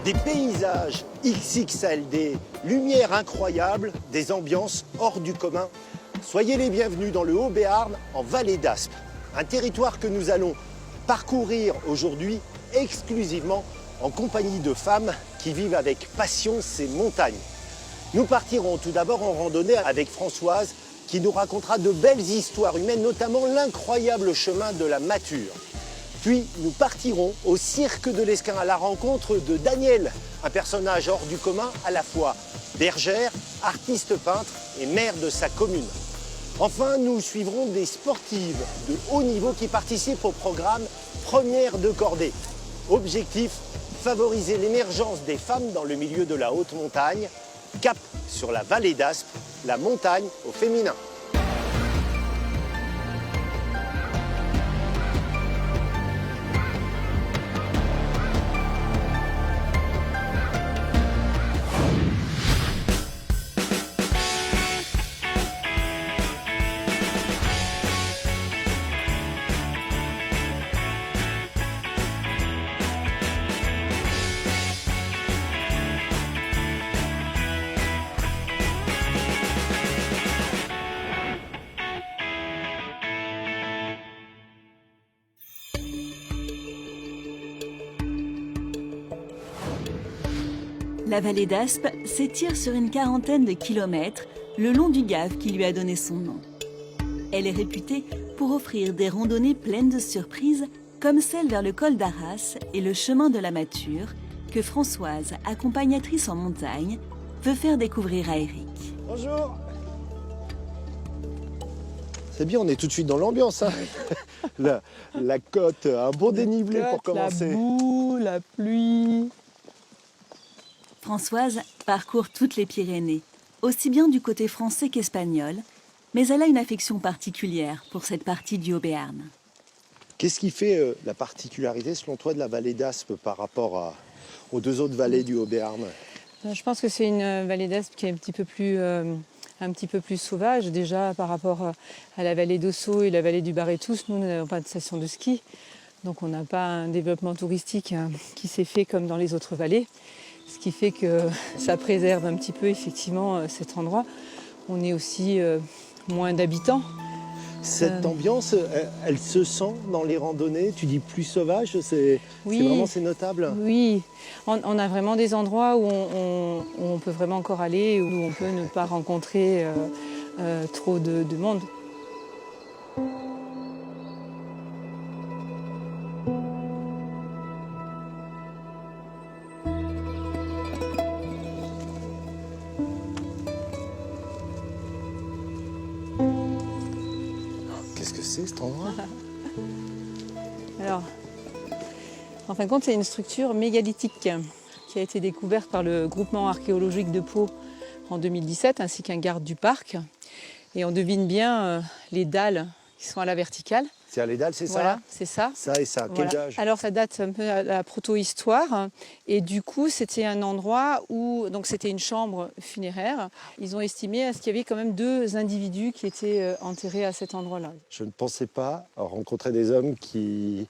Des paysages XXL, des lumières incroyables, des ambiances hors du commun. Soyez les bienvenus dans le Haut-Béarn, en Vallée d'Aspe. Un territoire que nous allons parcourir aujourd'hui exclusivement en compagnie de femmes qui vivent avec passion ces montagnes. Nous partirons tout d'abord en randonnée avec Françoise qui nous racontera de belles histoires humaines, notamment l'incroyable chemin de la Mature. Puis nous partirons au cirque de l'Esquin à la rencontre de Danielle, un personnage hors du commun, à la fois bergère, artiste peintre et maire de sa commune. Enfin, nous suivrons des sportives de haut niveau qui participent au programme Première de Cordée. Objectif, favoriser l'émergence des femmes dans le milieu de la haute montagne. Cap sur la Vallée d'Aspe, la montagne au féminin. La vallée d'Aspe s'étire sur une quarantaine de kilomètres le long du Gave qui lui a donné son nom. Elle est réputée pour offrir des randonnées pleines de surprises comme celle vers le col d'Arras et le chemin de la Mature que Françoise, accompagnatrice en montagne, veut faire découvrir à Eric. Bonjour. C'est bien, on est tout de suite dans l'ambiance. Hein. la côte, un bon dénivelé pour commencer. La boue, la pluie. Françoise parcourt toutes les Pyrénées, aussi bien du côté français qu'espagnol, mais elle a une affection particulière pour cette partie du Haut-Béarn. Qu'est-ce qui fait la particularité, selon toi, de la vallée d'Aspe par rapport aux deux autres vallées du Haut-Béarn? Je pense que c'est une vallée d'Aspe qui est un petit peu plus sauvage. Déjà, par rapport à la vallée d'Ossau et la vallée du Barretous, nous n'avons pas de station de ski. Donc on n'a pas un développement touristique qui s'est fait comme dans les autres vallées. Ce qui fait que ça préserve un petit peu effectivement cet endroit. On est aussi moins d'habitants. Cette ambiance, elle se sent dans les randonnées. Tu dis plus sauvage, Oui, c'est notable. Oui, on a vraiment des endroits où on peut vraiment encore aller, où on peut ne pas rencontrer trop de monde. Qu'est-ce que c'est cet endroit? Alors, en fin de compte, c'est une structure mégalithique qui a été découverte par le groupement archéologique de Pau en 2017, ainsi qu'un garde du parc. Et on devine bien les dalles qui sont à la verticale. C'est à les dalles, c'est Voilà, ça? c'est ça. Ça et ça, quel Voilà. âge? Alors ça date un peu à la proto-histoire et du coup c'était un endroit où, donc c'était une chambre funéraire. Ils ont estimé à ce qu'il y avait quand même 2 individus qui étaient enterrés à cet endroit-là. Je ne pensais pas rencontrer des hommes qui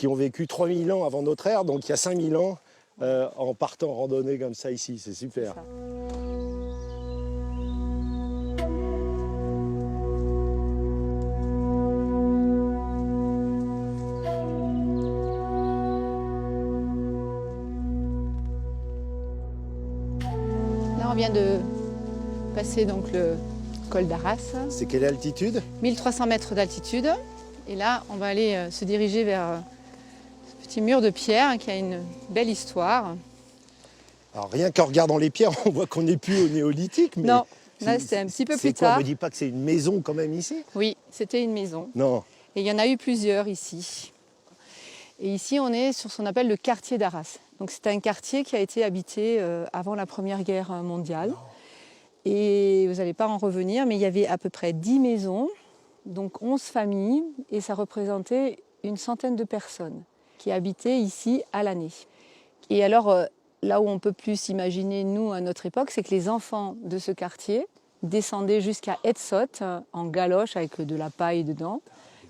ont vécu 3000 ans avant notre ère, donc il y a 5000 ans, en partant en randonnée comme ça ici, c'est super. C'est ça. Là, on vient de passer donc le col d'Arras. C'est quelle altitude? 1300 mètres d'altitude. Et là, on va aller se diriger vers ce petit mur de pierre qui a une belle histoire. Alors rien qu'en regardant les pierres, on voit qu'on n'est plus au néolithique. Mais Non, là c'était un petit peu plus C'est quoi? tard. Me dis pas que c'est une maison quand même ici? Oui, c'était une maison. Non. Et il y en a eu plusieurs ici. Et ici, on est sur ce qu'on appelle le quartier d'Arras. Donc c'est un quartier qui a été habité avant la Première Guerre mondiale. Et vous n'allez pas en revenir, mais il y avait à peu près 10 maisons, donc 11 familles, et ça représentait une centaine de personnes qui habitaient ici à l'année. Et alors, là où on peut plus imaginer, nous, à notre époque, c'est que les enfants de ce quartier descendaient jusqu'à Etsotte, en galoche avec de la paille dedans,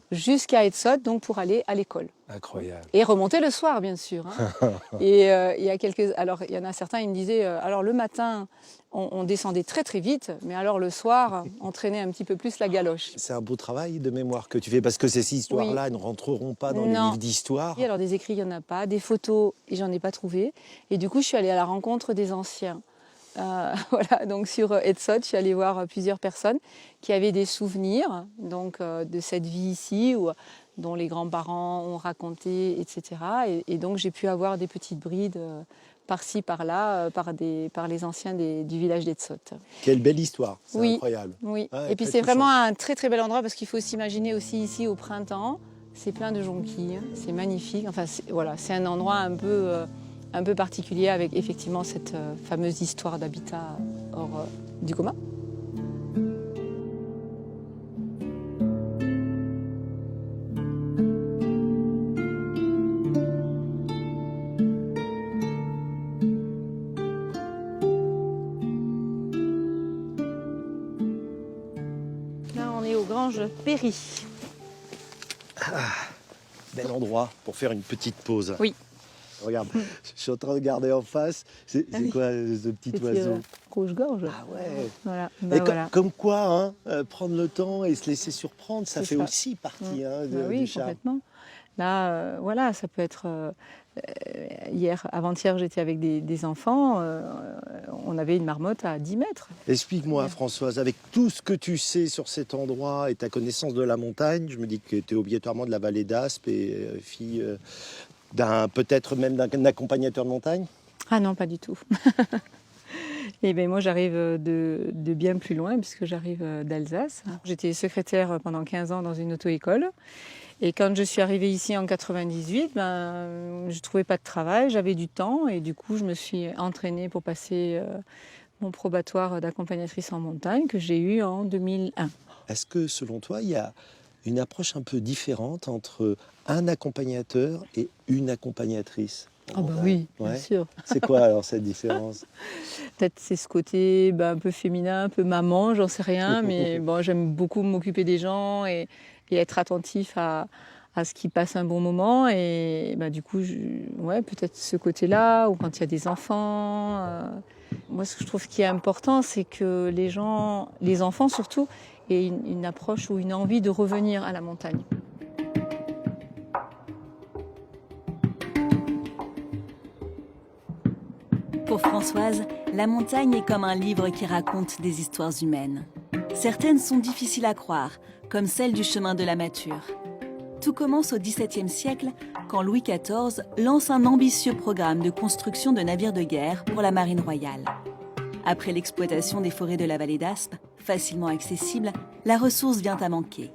jusqu'à Etsotte, donc pour aller à l'école. Incroyable. Et remonter le soir, bien sûr. Hein. Et alors, il y en a certains, ils me disaient, alors le matin, on descendait très très vite, mais alors le soir, on traînait un petit peu plus la galoche. C'est un beau travail de mémoire que tu fais, parce que ces histoires-là ne rentreront pas dans les livres d'histoire. Oui, alors des écrits, il n'y en a pas, des photos, j'en ai pas trouvé. Et du coup, je suis allée à la rencontre des anciens. Voilà, donc sur Etsot, je suis allée voir plusieurs personnes qui avaient des souvenirs donc, de cette vie ici, dont les grands-parents ont raconté, etc. Et donc j'ai pu avoir des petites brides par-ci, par-là, par les anciens du village d'Etsot. Quelle belle histoire, c'est incroyable. Oui, Ouais, et puis c'est vraiment un très très bel endroit parce qu'il faut s'imaginer aussi ici au printemps, c'est plein de jonquilles, c'est magnifique. Enfin, voilà, c'est un endroit un peu particulier avec effectivement cette fameuse histoire d'habitat hors du commun. Là, on est aux Granges Péry. Bel endroit pour faire une petite pause. Oui. Regarde, je suis en train de regarder en face. C'est quoi ce petit oiseau? Rouge-gorge. Ah ouais. Voilà. Et comme quoi, prendre le temps et se laisser surprendre, ça fait aussi partie oui, du charme. complètement. Là, voilà, ça peut être... avant-hier, j'étais avec des enfants. On avait une marmotte à 10 mètres. Explique-moi, Françoise, avec tout ce que tu sais sur cet endroit et ta connaissance de la montagne, je me dis que tu es obligatoirement de la vallée d'Aspe et fille peut-être même d'un accompagnateur de montagne. Ah non, pas du tout. Et bien moi, j'arrive de bien plus loin, puisque j'arrive d'Alsace. J'étais secrétaire pendant 15 ans dans une auto-école. Et quand je suis arrivée ici en 98, je ne trouvais pas de travail, j'avais du temps. Et du coup, je me suis entraînée pour passer mon probatoire d'accompagnatrice en montagne, que j'ai eu en 2001. Est-ce que, selon toi, il y a une approche un peu différente entre un accompagnateur et une accompagnatrice? Ah bah oui, bien sûr. C'est quoi alors cette différence? Peut-être c'est ce côté un peu féminin, un peu maman, j'en sais rien, mais bon, j'aime beaucoup m'occuper des gens et être attentif à ce qu'ils passent un bon moment. Et du coup, peut-être ce côté-là, ou quand il y a des enfants. Moi, ce que je trouve qui est important, c'est que les enfants surtout, aient une approche ou une envie de revenir à la montagne. Pour Françoise, la montagne est comme un livre qui raconte des histoires humaines. Certaines sont difficiles à croire, comme celle du chemin de la Mature. Tout commence au XVIIe siècle, quand Louis XIV lance un ambitieux programme de construction de navires de guerre pour la marine royale. Après l'exploitation des forêts de la vallée d'Aspe, facilement accessible, la ressource vient à manquer.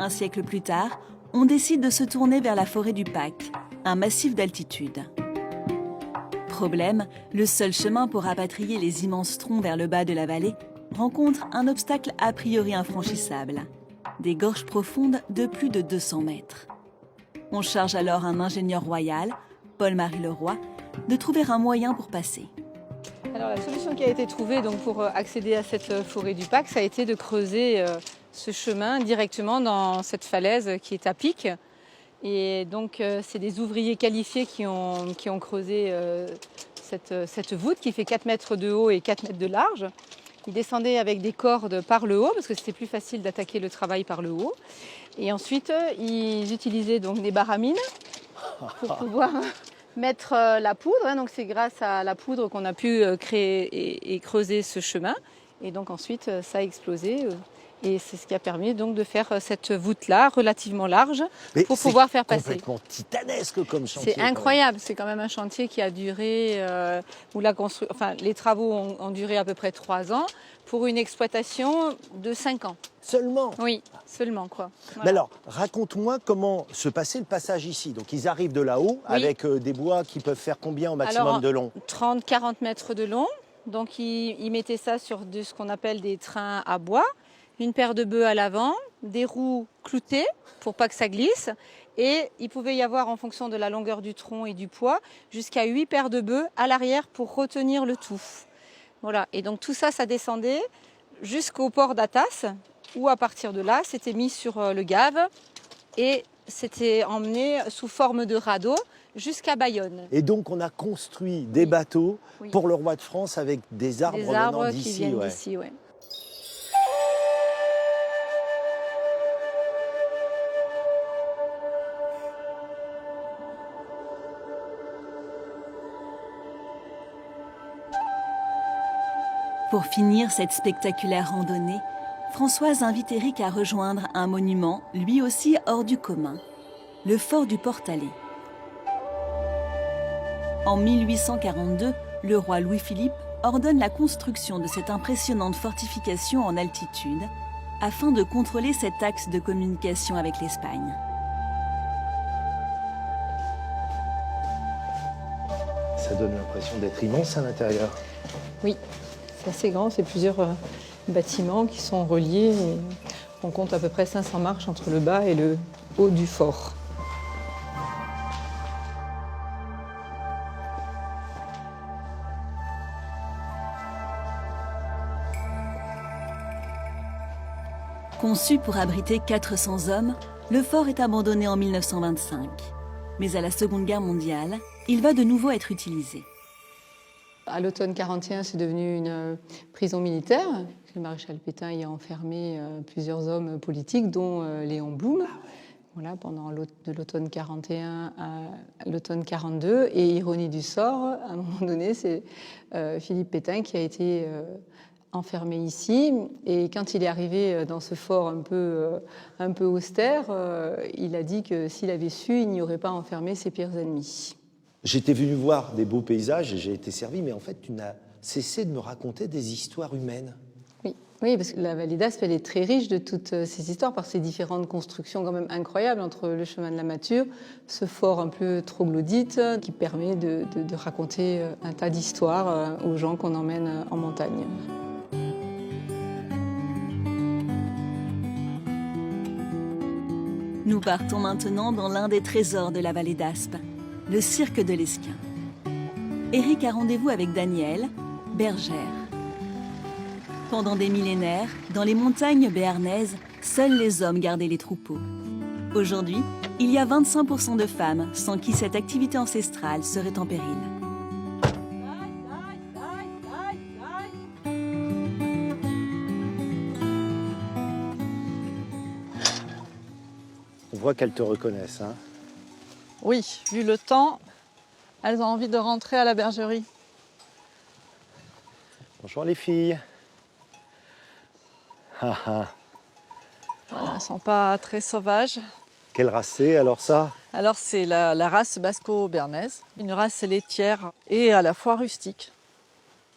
Un siècle plus tard, on décide de se tourner vers la forêt du Pac, un massif d'altitude. Problème, le seul chemin pour rapatrier les immenses troncs vers le bas de la vallée rencontre un obstacle a priori infranchissable. Des gorges profondes de plus de 200 mètres. On charge alors un ingénieur royal, Paul-Marie Leroy, de trouver un moyen pour passer. Alors la solution qui a été trouvée donc, pour accéder à cette forêt du Pac, ça a été de creuser ce chemin directement dans cette falaise qui est à pic. Et donc c'est des ouvriers qualifiés qui ont creusé cette voûte qui fait 4 mètres de haut et 4 mètres de large. Ils descendaient avec des cordes par le haut parce que c'était plus facile d'attaquer le travail par le haut. Et ensuite ils utilisaient donc des baramines pour pouvoir mettre la poudre. Donc c'est grâce à la poudre qu'on a pu créer et creuser ce chemin. Et donc ensuite ça a explosé. Et c'est ce qui a permis donc de faire cette voûte-là, relativement large, pour pouvoir faire passer. C'est complètement titanesque comme chantier. C'est incroyable, c'est quand même un chantier qui a duré, où les travaux ont duré à peu près 3 ans, pour une exploitation de 5 ans. Seulement? Oui, seulement quoi. Voilà. Mais alors, raconte-moi comment se passait le passage ici. Donc ils arrivent de là-haut, avec des bois qui peuvent faire combien au maximum de long? 30-40 mètres de long. Donc ils mettaient ça sur ce qu'on appelle des trains à bois. Une paire de bœufs à l'avant, des roues cloutées pour pas que ça glisse. Et il pouvait y avoir, en fonction de la longueur du tronc et du poids, jusqu'à 8 paires de bœufs à l'arrière pour retenir le tout. Voilà. Et donc tout ça, ça descendait jusqu'au port d'Atas, où à partir de là, c'était mis sur le gave et c'était emmené sous forme de radeau jusqu'à Bayonne. Et donc on a construit des bateaux Oui. pour le roi de France avec des arbres, Des arbres venant qui d'ici. viennent Ouais. d'ici, ouais. Pour finir cette spectaculaire randonnée, Françoise invite Éric à rejoindre un monument, lui aussi hors du commun, le fort du Portalet. En 1842, le roi Louis-Philippe ordonne la construction de cette impressionnante fortification en altitude afin de contrôler cet axe de communication avec l'Espagne. Ça donne l'impression d'être immense à l'intérieur. Oui, c'est assez grand, c'est plusieurs bâtiments qui sont reliés. Et on compte à peu près 500 marches entre le bas et le haut du fort. Conçu pour abriter 400 hommes, le fort est abandonné en 1925. Mais à la Seconde Guerre mondiale, il va de nouveau être utilisé. À l'automne 41, c'est devenu une prison militaire. Le maréchal Pétain y a enfermé plusieurs hommes politiques, dont Léon Blum. Voilà, pendant de l'automne 41 à l'automne 42. Et ironie du sort, à un moment donné, c'est Philippe Pétain qui a été enfermé ici. Et quand il est arrivé dans ce fort un peu austère, il a dit que s'il avait su, il n'y aurait pas enfermé ses pires ennemis. J'étais venu voir des beaux paysages et j'ai été servi, mais en fait, tu n'as cessé de me raconter des histoires humaines. Oui, parce que la vallée d'Aspe, elle est très riche de toutes ces histoires, par ces différentes constructions quand même incroyables entre le chemin de la Mature, ce fort un peu troglodyte qui permet de raconter un tas d'histoires aux gens qu'on emmène en montagne. Nous partons maintenant dans l'un des trésors de la vallée d'Aspe, le cirque de l'Esquin. Éric a rendez-vous avec Danielle, bergère. Pendant des millénaires, dans les montagnes béarnaises, seuls les hommes gardaient les troupeaux. Aujourd'hui, il y a 25% de femmes sans qui cette activité ancestrale serait en péril. On voit qu'elles te reconnaissent, hein. Oui, vu le temps, elles ont envie de rentrer à la bergerie. Bonjour les filles. Voilà, elles ne sont pas très sauvages. Quelle race c'est alors ça? Alors c'est la race basco-bernaise, une race laitière et à la fois rustique.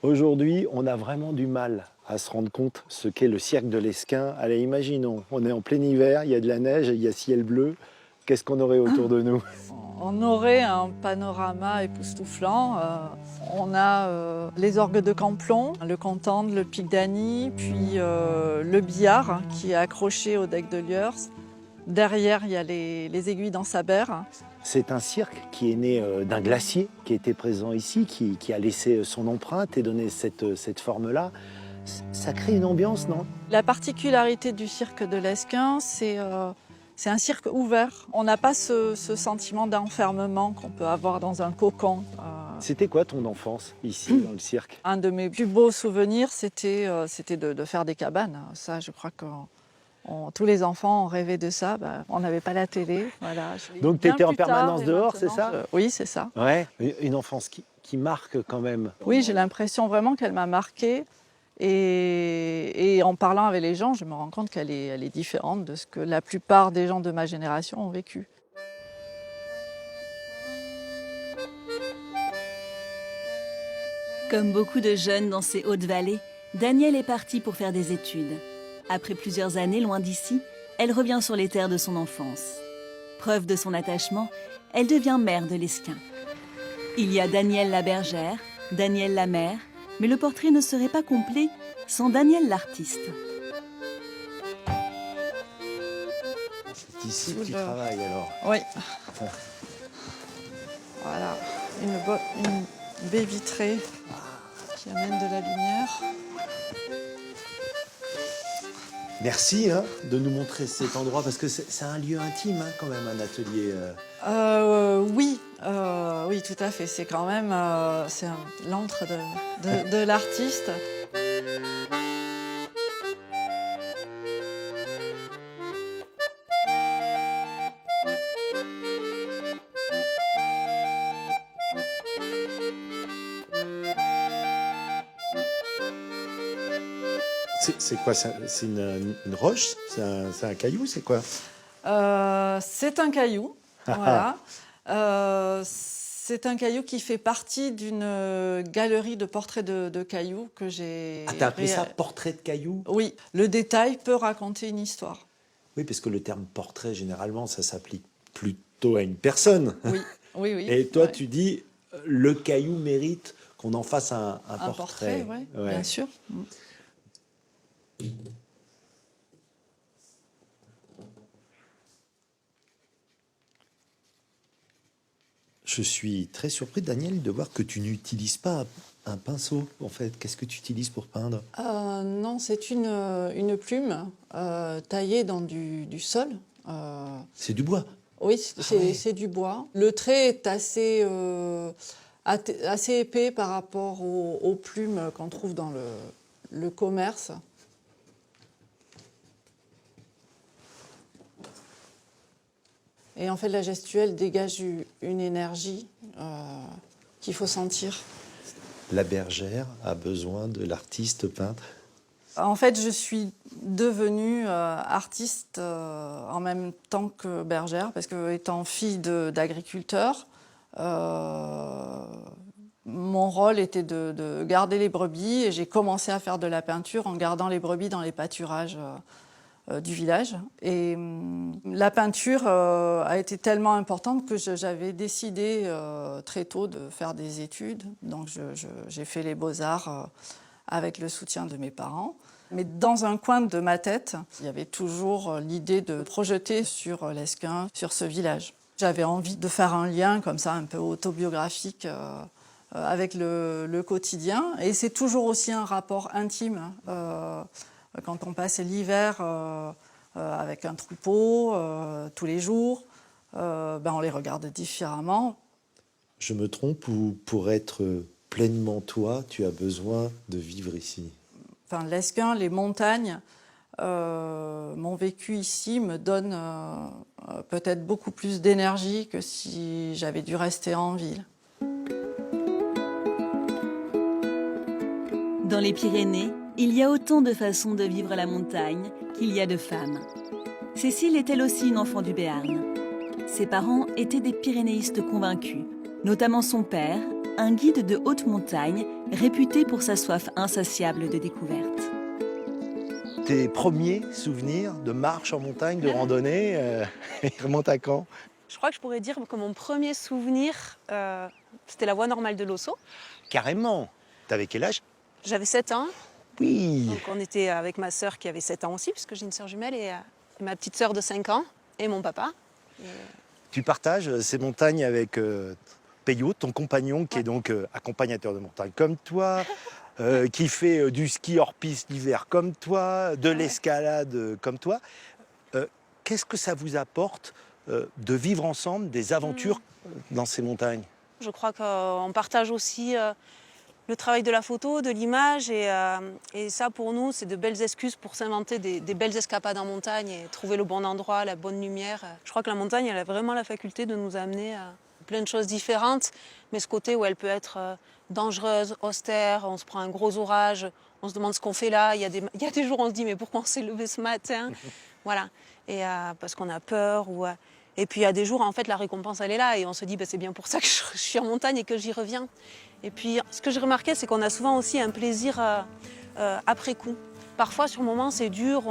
Aujourd'hui, on a vraiment du mal à se rendre compte ce qu'est le cirque de l'Esquin. Allez, imaginons, on est en plein hiver, il y a de la neige, il y a ciel bleu. Qu'est-ce qu'on aurait autour de nous? On aurait un panorama époustouflant. On a les orgues de Camplon, le Contende, le Pic d'Agny, puis le billard qui est accroché au deck de Lieurs. Derrière, il y a les aiguilles d'Ansaber. C'est un cirque qui est né d'un glacier qui était présent ici, qui a laissé son empreinte et donné cette forme-là. Ça crée une ambiance, non? La particularité du cirque de l'Esquin, c'est un cirque ouvert. On n'a pas ce sentiment d'enfermement qu'on peut avoir dans un cocon. C'était quoi ton enfance ici, dans le cirque? Un de mes plus beaux souvenirs, c'était de faire des cabanes. Ça, je crois que tous les enfants ont rêvé de ça. On n'avait pas la télé. Voilà. Donc tu étais en permanence dehors, c'est ça? Oui, c'est ça. Ouais, une enfance qui marque quand même. Oui, j'ai l'impression vraiment qu'elle m'a marquée. Et en parlant avec les gens, je me rends compte qu'elle est différente de ce que la plupart des gens de ma génération ont vécu. Comme beaucoup de jeunes dans ces hautes vallées, Danielle est partie pour faire des études. Après plusieurs années loin d'ici, elle revient sur les terres de son enfance. Preuve de son attachement, elle devient mère de l'Esquin. Il y a Danielle la bergère, Danielle la mère, mais le portrait ne serait pas complet sans Danielle l'artiste. C'est ici que tu travailles alors? Oui. Voilà, une baie vitrée qui amène de la lumière. Merci de nous montrer cet endroit, parce que c'est un lieu intime quand même, un atelier. Oui, oui, tout à fait. C'est quand même l'antre de l'artiste. C'est quoi ça? C'est une roche? C'est un caillou? C'est quoi? C'est un caillou, voilà. C'est un caillou qui fait partie d'une galerie de portraits de cailloux que j'ai... Ah, t'as appelé ça portrait de caillou? Oui, le détail peut raconter une histoire. Oui, parce que le terme portrait, généralement, ça s'applique plutôt à une personne. Oui, oui, oui. Et toi, ouais. tu dis, le caillou mérite qu'on en fasse un portrait. Oui, Ouais. bien sûr. Je suis très surpris, Daniel, de voir que tu n'utilises pas un pinceau, en fait. Qu'est-ce que tu utilises pour peindre? Non, c'est une plume taillée dans du sol. C'est du bois. Oui, ouais. c'est du bois. Le trait est assez épais par rapport aux plumes qu'on trouve dans le commerce. Et en fait, la gestuelle dégage une énergie qu'il faut sentir. La bergère a besoin de l'artiste peintre. En fait, je suis devenue artiste en même temps que bergère, parce que étant fille d'agriculteur, mon rôle était de garder les brebis, et j'ai commencé à faire de la peinture en gardant les brebis dans les pâturages du village. Et la peinture a été tellement importante que j'avais décidé très tôt de faire des études. Donc j'ai fait les beaux-arts avec le soutien de mes parents. Mais dans un coin de ma tête, il y avait toujours l'idée de projeter sur l'Esquin, sur ce village. J'avais envie de faire un lien comme ça, un peu autobiographique, avec le quotidien. Et c'est toujours aussi un rapport intime. Quand on passe l'hiver avec un troupeau tous les jours, on les regarde différemment. Je me trompe, ou pour être pleinement toi, tu as besoin de vivre ici? Enfin, l'Esquin, les montagnes, mon vécu ici me donne peut-être beaucoup plus d'énergie que si j'avais dû rester en ville. Dans les Pyrénées, il y a autant de façons de vivre la montagne qu'il y a de femmes. Cécile est elle aussi une enfant du Béarn. Ses parents étaient des pyrénéistes convaincus, notamment son père, un guide de haute montagne réputé pour sa soif insatiable de découverte. Tes premiers souvenirs de marche en montagne, de randonnée, ils remontent à quand? Je crois que je pourrais dire que mon premier souvenir, c'était la voie normale de l'Osso. Carrément. T'avais quel âge? J'avais 7 ans. Oui. Donc on était avec ma sœur qui avait 7 ans aussi, puisque j'ai une sœur jumelle, et ma petite sœur de 5 ans, et mon papa. Tu partages ces montagnes avec Peyo, ton compagnon, qui est donc accompagnateur de montagne comme toi, qui fait du ski hors piste l'hiver comme toi, de l'escalade comme toi. Qu'est-ce que ça vous apporte de vivre ensemble des aventures dans ces montagnes? Je crois qu'on partage aussi le travail de la photo, de l'image, et ça pour nous c'est de belles excuses pour s'inventer des belles escapades en montagne et trouver le bon endroit, la bonne lumière. Je crois que la montagne elle a vraiment la faculté de nous amener à plein de choses différentes, mais ce côté où elle peut être dangereuse, austère, on se prend un gros orage, on se demande ce qu'on fait là, il y a des jours où on se dit mais pourquoi on s'est levé ce matin? Voilà, et parce qu'on a peur, et puis il y a des jours en fait la récompense elle est là et on se dit c'est bien pour ça que je suis en montagne et que j'y reviens. Et puis ce que j'ai remarqué c'est qu'on a souvent aussi un plaisir après coup. Parfois sur le moment c'est dur,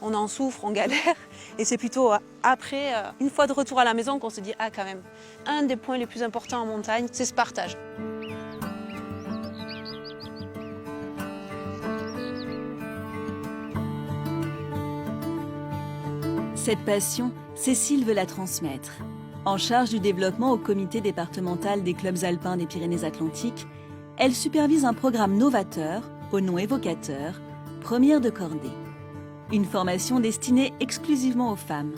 on en souffre, on galère, et c'est plutôt après, une fois de retour à la maison, qu'on se dit ah quand même, un des points les plus importants en montagne, c'est ce partage. Cette passion, Cécile veut la transmettre. En charge du développement au comité départemental des clubs alpins des Pyrénées-Atlantiques, elle supervise un programme novateur, au nom évocateur, Première de Cordée. une formation destinée exclusivement aux femmes.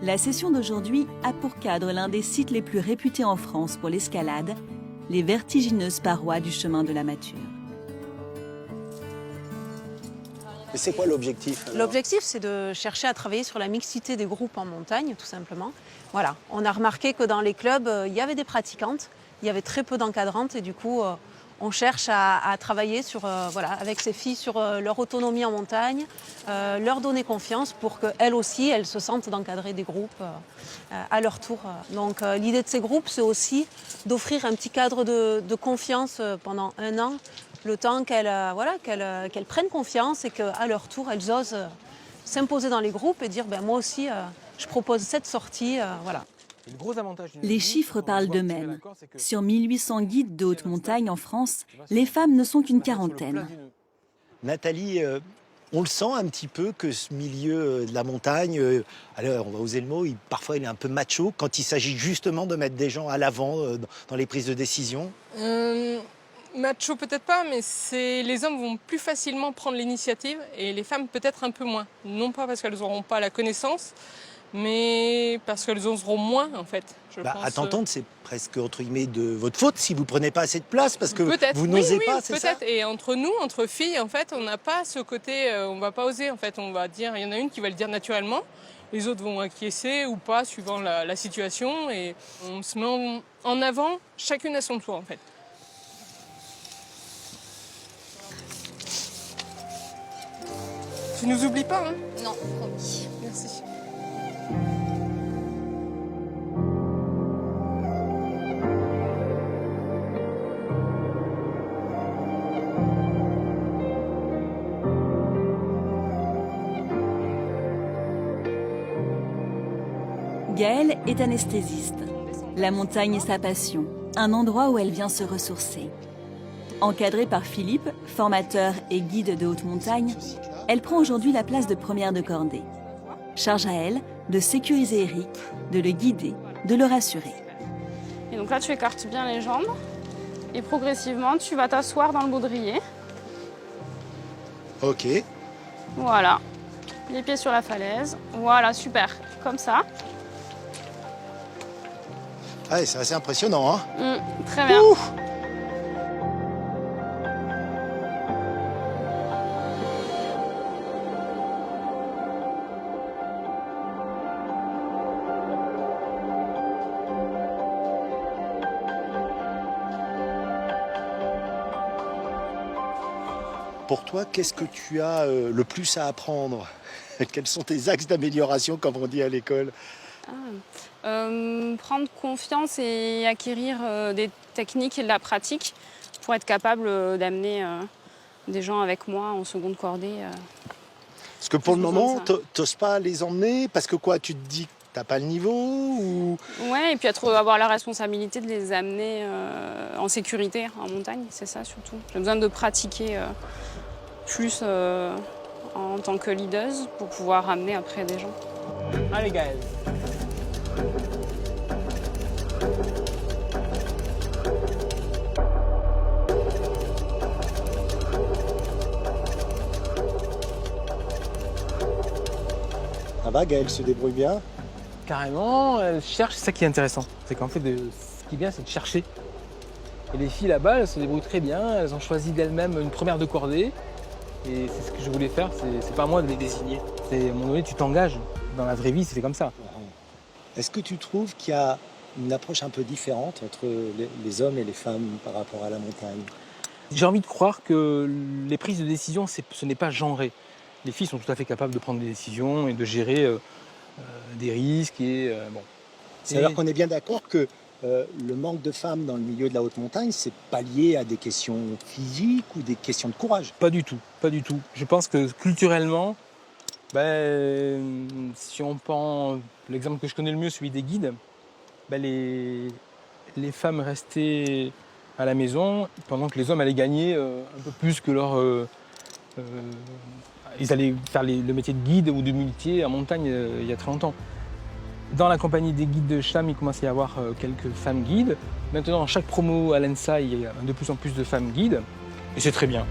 La session d'aujourd'hui a pour cadre l'un des sites les plus réputés en France pour l'escalade, les vertigineuses parois du chemin de la Mature. Et c'est quoi l'objectif alors ? L'objectif, c'est de chercher à travailler sur la mixité des groupes en montagne, tout simplement. Voilà, on a remarqué que dans les clubs, il y avait des pratiquantes, il y avait très peu d'encadrantes et du coup, on cherche à travailler sur, avec ces filles sur leur autonomie en montagne, leur donner confiance pour qu'elles aussi, elles se sentent d'encadrer des groupes à leur tour. Donc l'idée de ces groupes, c'est aussi d'offrir un petit cadre de confiance pendant 1 an, le temps qu'elles prennent confiance et qu'à leur tour, elles osent s'imposer dans les groupes et dire moi aussi, je propose cette sortie. Voilà. Les chiffres parlent d'eux-mêmes. Sur 1800 guides de haute montagne en France, les femmes ne sont qu'une quarantaine. Nathalie, on le sent un petit peu que ce milieu de la montagne, alors on va oser le mot, parfois il est un peu macho quand il s'agit justement de mettre des gens à l'avant dans les prises de décision. Macho peut-être pas, mais les hommes vont plus facilement prendre l'initiative et les femmes peut-être un peu moins. Non pas parce qu'elles n'auront pas la connaissance, mais parce qu'elles oseront moins en fait. Je pense. À t'entendre, c'est presque entre guillemets de votre faute si vous prenez pas assez de place parce que vous n'osez pas, c'est ça ? Peut-être. Et entre nous, entre filles, en fait, on n'a pas ce côté, on va pas oser en fait. On va dire, il y en a une qui va le dire naturellement, les autres vont acquiescer ou pas suivant la situation et on se met en avant chacune à son tour en fait. Tu nous oublies pas, hein ? Non, promis. Merci. Gaëlle est anesthésiste. La montagne est sa passion, un endroit où elle vient se ressourcer. Encadrée par Philippe, formateur et guide de haute montagne, elle prend aujourd'hui la place de première de cordée. Charge à elle de sécuriser Eric, de le guider, de le rassurer. Et donc là, tu écartes bien les jambes et progressivement, tu vas t'asseoir dans le baudrier. Ok. Voilà. Les pieds sur la falaise. Voilà, super. Comme ça. Ah, c'est assez impressionnant, hein ? Très bien. Ouh ! Pour toi, qu'est-ce que tu as le plus à apprendre ? Quels sont tes axes d'amélioration, comme on dit à l'école ? Prendre confiance et acquérir des techniques et de la pratique pour être capable d'amener des gens avec moi en seconde cordée. Parce que pour le moment, ça. t'oses pas les emmener parce que quoi, tu te dis que t'as pas le niveau ou... Ouais, et puis avoir la responsabilité de les amener en sécurité en montagne, c'est ça surtout. J'ai besoin de pratiquer plus en tant que leaduse pour pouvoir amener après des gens. Allez Gaëlle. Ça va, Gaëlle se débrouille bien ? Carrément, elle cherche, c'est ça qui est intéressant. C'est qu'en fait, ce qui est bien, c'est de chercher. Et les filles là-bas, elles se débrouillent très bien, elles ont choisi d'elles-mêmes une première de cordée. Et c'est ce que je voulais faire, c'est pas à moi de les désigner. À un moment donné, tu t'engages. Dans la vraie vie, c'est comme ça. Est-ce que tu trouves qu'il y a une approche un peu différente entre les hommes et les femmes par rapport à la montagne ? J'ai envie de croire que les prises de décision, ce n'est pas genré. Les filles sont tout à fait capables de prendre des décisions et de gérer des risques. C'est-à-dire qu'on est bien d'accord que le manque de femmes dans le milieu de la haute montagne, c'est pas lié à des questions physiques ou des questions de courage. Pas du tout, pas du tout. Je pense que culturellement, si on prend l'exemple que je connais le mieux, celui des guides, les femmes restaient à la maison pendant que les hommes allaient gagner un peu plus que leur... ils allaient faire le métier de guide ou de muletier en montagne il y a très longtemps. Dans la compagnie des guides de Cham, il commence à y avoir quelques femmes guides. Maintenant, dans chaque promo à l'ENSA, il y a de plus en plus de femmes guides. Et c'est très bien.